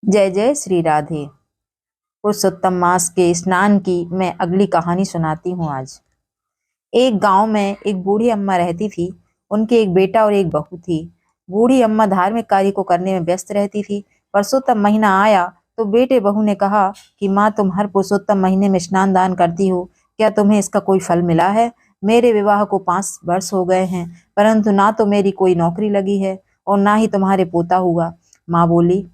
जय जय श्री राधे। पुरुषोत्तम मास के स्नान की मैं अगली कहानी सुनाती हूँ आज। एक गांव में एक बूढ़ी अम्मा रहती थी। उनके एक बेटा और एक बहू थी। बूढ़ी अम्मा धार्मिक कार्य को करने में व्यस्त रहती थी। पुरुषोत्तम महीना आया तो बेटे बहू ने कहा कि माँ, तुम हर पुरुषोत्तम महीने में स्नान दान करती हो, क्या तुम्हें इसका कोई फल मिला है? मेरे विवाह को 5 वर्ष हो गए हैं, परंतु ना तो मेरी कोई नौकरी लगी है और ना ही तुम्हारे पोता हुआ। माँ बोली,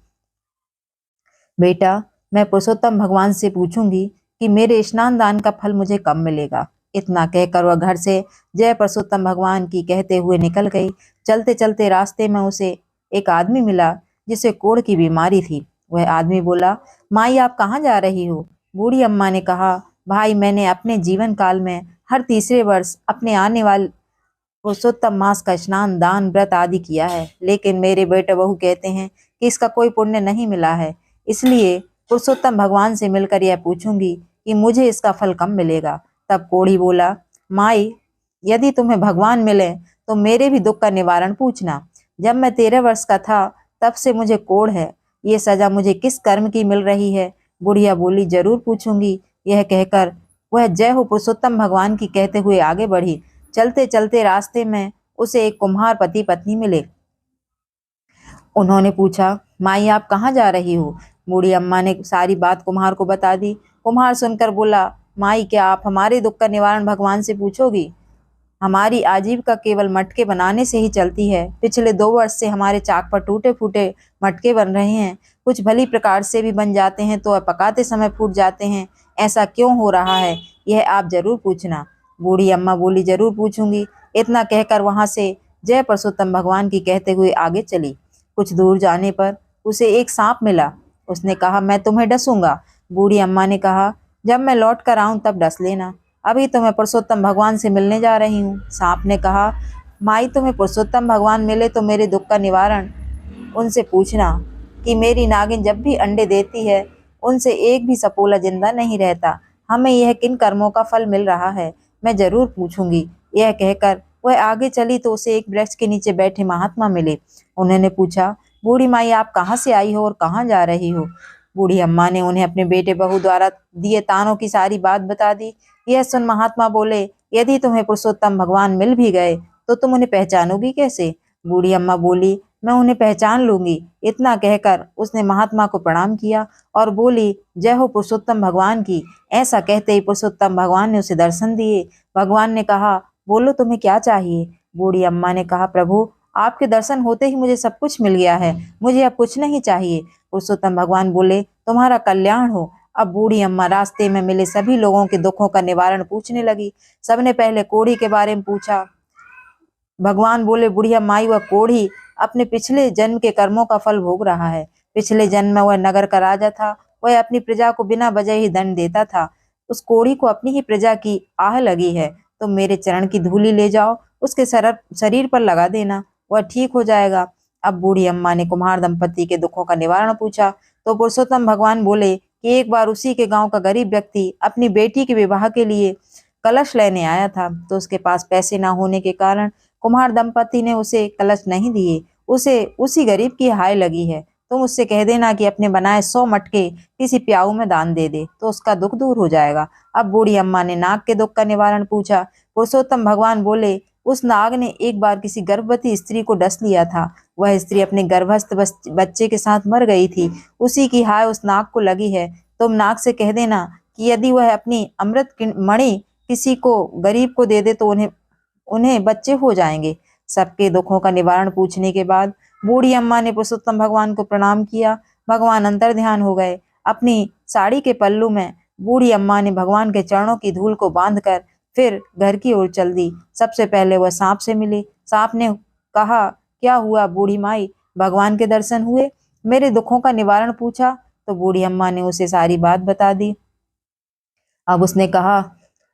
बेटा, मैं पुरुषोत्तम भगवान से पूछूंगी कि मेरे स्नान दान का फल मुझे कब मिलेगा। इतना कहकर वह घर से जय पुरुषोत्तम भगवान की कहते हुए निकल गई। चलते चलते रास्ते में उसे एक आदमी मिला जिसे कोढ़ की बीमारी थी। वह आदमी बोला, माई, आप कहाँ जा रही हो? बूढ़ी अम्मा ने कहा, भाई, मैंने अपने जीवन काल में हर तीसरे वर्ष अपने आने वाले पुरुषोत्तम मास का स्नान दान व्रत आदि किया है, लेकिन मेरे बेटे बहू कहते हैं कि इसका कोई पुण्य नहीं मिला है। इसलिए पुरुषोत्तम भगवान से मिलकर यह पूछूंगी कि मुझे इसका फल कब मिलेगा। तब कोढ़ी बोला, माई, यदि तुम्हें भगवान मिले तो मेरे भी दुख का निवारण पूछना। जब मैं 13 वर्ष का था तब से मुझे कोढ़ है। ये सजा मुझे किस कर्म की मिल रही है? बुढ़िया बोली, जरूर पूछूंगी। यह कहकर वह जय हो पुरुषोत्तम भगवान की कहते हुए आगे बढ़ी। चलते चलते रास्ते में उसे एक कुम्हार पति पत्नी मिले। उन्होंने पूछा, माई, आप कहाँ जा रही हो? बूढ़ी अम्मा ने सारी बात कुम्हार को बता दी। कुम्हार सुनकर बोला, माई, क्या आप हमारे दुख का निवारण भगवान से पूछोगी? हमारी आजीविका केवल मटके बनाने से ही चलती है। पिछले 2 वर्ष से हमारे चाक पर टूटे फूटे मटके बन रहे हैं। कुछ भली प्रकार से भी बन जाते हैं तो पकाते समय फूट जाते हैं। ऐसा क्यों हो रहा है, यह आप जरूर पूछना। बूढ़ी अम्मा बोली, जरूर पूछूंगी। इतना कहकर वहां से जय पुरुषोत्तम भगवान की कहते हुए आगे चली। कुछ दूर जाने पर उसे एक सांप मिला। उसने कहा, मैं तुम्हें डसूंगा। बूढ़ी अम्मा ने कहा, जब मैं लौट कर आऊं तब डस लेना। अभी तो मैं पुरुषोत्तम भगवान से मिलने जा रही हूँ। सांप ने कहा, माई, तुम्हें पुरुषोत्तम भगवान मिले तो मेरे दुख का निवारण उनसे पूछना कि मेरी नागिन जब भी अंडे देती है उनसे एक भी सपोला जिंदा नहीं रहता। हमें यह किन कर्मों का फल मिल रहा है, मैं जरूर पूछूंगी। यह कहकर वह आगे चली तो उसे एक वृक्ष के नीचे बैठे महात्मा मिले। उन्होंने पूछा, बूढ़ी माई, आप कहाँ से आई हो और कहाँ जा रही हो? बूढ़ी अम्मा ने उन्हें अपने बेटे बहू द्वारा दिए तानों की सारी बात बता दी। यह सुन महात्मा बोले, यदि तुम्हें पुरुषोत्तम भगवान मिल भी गए तो तुम उन्हें पहचानोगी कैसे? बूढ़ी अम्मा बोली, मैं उन्हें पहचान लूंगी। इतना कहकर उसने महात्मा को प्रणाम किया और बोली, जय हो पुरुषोत्तम भगवान की। ऐसा कहते ही पुरुषोत्तम भगवान ने उसे दर्शन दिए। भगवान ने कहा, बोलो, तुम्हें क्या चाहिए? बूढ़ी अम्मा ने कहा, प्रभु, आपके दर्शन होते ही मुझे सब कुछ मिल गया है, मुझे अब कुछ नहीं चाहिए। पुरुषोत्तम भगवान बोले, तुम्हारा कल्याण हो। अब बूढ़ी अम्मा रास्ते में मिले सभी लोगों के दुखों का निवारण पूछने लगी। सबने पहले कोढ़ी के बारे में पूछा। भगवान बोले, बुढ़िया माई, वह कोढ़ी अपने पिछले जन्म के कर्मों का फल भोग रहा है। पिछले जन्म में वह नगर का राजा था। वह अपनी प्रजा को बिना वजह ही दंड देता था। उस कोढ़ी को अपनी ही प्रजा की आह लगी है, तो मेरे चरण की धूली ले जाओ, उसके शरीर पर लगा देना, वह ठीक हो जाएगा। अब बूढ़ी अम्मा ने कुम्हार दंपति के दुखों का निवारण पूछा तो पुरुषोत्तम भगवान बोले कि एक बार उसी के गांव का गरीब व्यक्ति अपनी बेटी के विवाह के लिए कलश लेने आया था, तो उसके पास पैसे ना होने के कारण कुम्हार दंपति ने उसे कलश नहीं दिए। उसे उसी गरीब की हाय लगी है। तुम उससे कह देना कि अपने बनाए 100 मटके किसी प्याऊ में दान दे दे, तो उसका दुख दूर हो जाएगा। अब बूढ़ी अम्मा ने नाग के दुख का निवारण पूछा। पुरुषोत्तम भगवान बोले, उस नाग ने एक बार किसी गर्भवती स्त्री को डस लिया था। वह स्त्री अपने गर्भस्थ बच्चे के साथ मर गई थी। उसी की हाय उस नाग को लगी है। तुम नाग से कह देना कि यदि वह अपनी अमृत मणि किसी को गरीब को दे दे तो उन्हें उन्हें बच्चे हो जाएंगे। सबके दुखों का निवारण पूछने के बाद बूढ़ी अम्मा ने पुरुषोत्तम भगवान को प्रणाम किया। भगवान अंतर ध्यान हो गए। अपनी साड़ी के पल्लू में बूढ़ी अम्मा ने भगवान के चरणों की धूल को बांधकर फिर घर की ओर चल दी। सबसे पहले वह सांप से मिली। सांप ने कहा, क्या हुआ बूढ़ी माई, भगवान के दर्शन हुए? मेरे दुखों का निवारण पूछा तो बूढ़ी अम्मा ने उसे सारी बात बता दी। अब उसने कहा,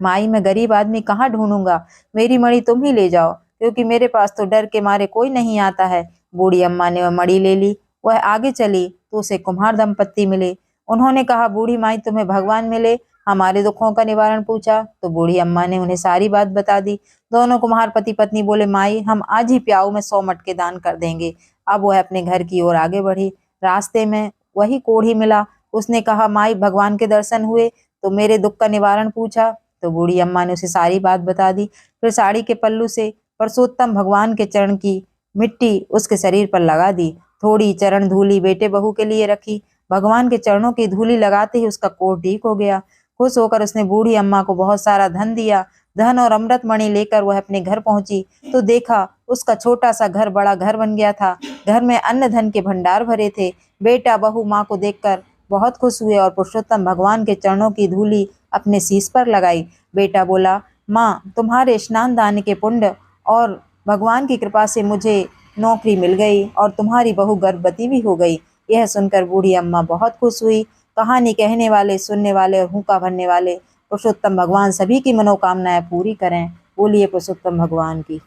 माई, मैं गरीब आदमी कहाँ ढूंढूंगा, मेरी मणि तुम ही ले जाओ, क्योंकि मेरे पास तो डर के मारे कोई नहीं आता है। बूढ़ी अम्मा ने वह मणि ले ली। वह आगे चली तो उसे कुम्हार दंपत्ति मिले। उन्होंने कहा, बूढ़ी माई, तुम्हें भगवान मिले, हमारे दुखों का निवारण पूछा तो बूढ़ी अम्मा ने उन्हें सारी बात बता दी। दोनों कुम्हार पति पत्नी बोले, माई, हम आज ही प्याऊ में 100 मटके दान कर देंगे। अब वह अपने घर की ओर आगे बढ़ी। रास्ते में वही कोढ़ी मिला। उसने कहा, माई भगवान के दर्शन हुए तो मेरे दुख का निवारण पूछा। तो बूढ़ी अम्मा ने उसे सारी बात बता दी। फिर साड़ी के पल्लू से परसोत्तम भगवान के चरण की मिट्टी उसके शरीर पर लगा दी। थोड़ी चरण धूली बेटे बहू के लिए रखी। भगवान के चरणों की धूली लगाते ही उसका कोढ़ ठीक हो गया। खुश होकर उसने बूढ़ी अम्मा को बहुत सारा धन दिया। धन और अमृत मणि लेकर वह अपने घर पहुंची तो देखा उसका छोटा सा घर बड़ा घर बन गया था। घर में अन्न धन के भंडार भरे थे। बेटा बहू माँ को देखकर बहुत खुश हुए और पुरुषोत्तम भगवान के चरणों की धूली अपने शीश पर लगाई। बेटा बोला, माँ तुम्हारे स्नान दान के पुण्य और भगवान की कृपा से मुझे नौकरी मिल गई और तुम्हारी बहू गर्भवती भी हो गई। यह सुनकर बूढ़ी अम्मा बहुत खुश हुई। कहानी कहने वाले, सुनने वाले और हुक्का भरने वाले पुरुषोत्तम भगवान सभी की मनोकामनाएं पूरी करें। बोलिए पुरुषोत्तम भगवान की।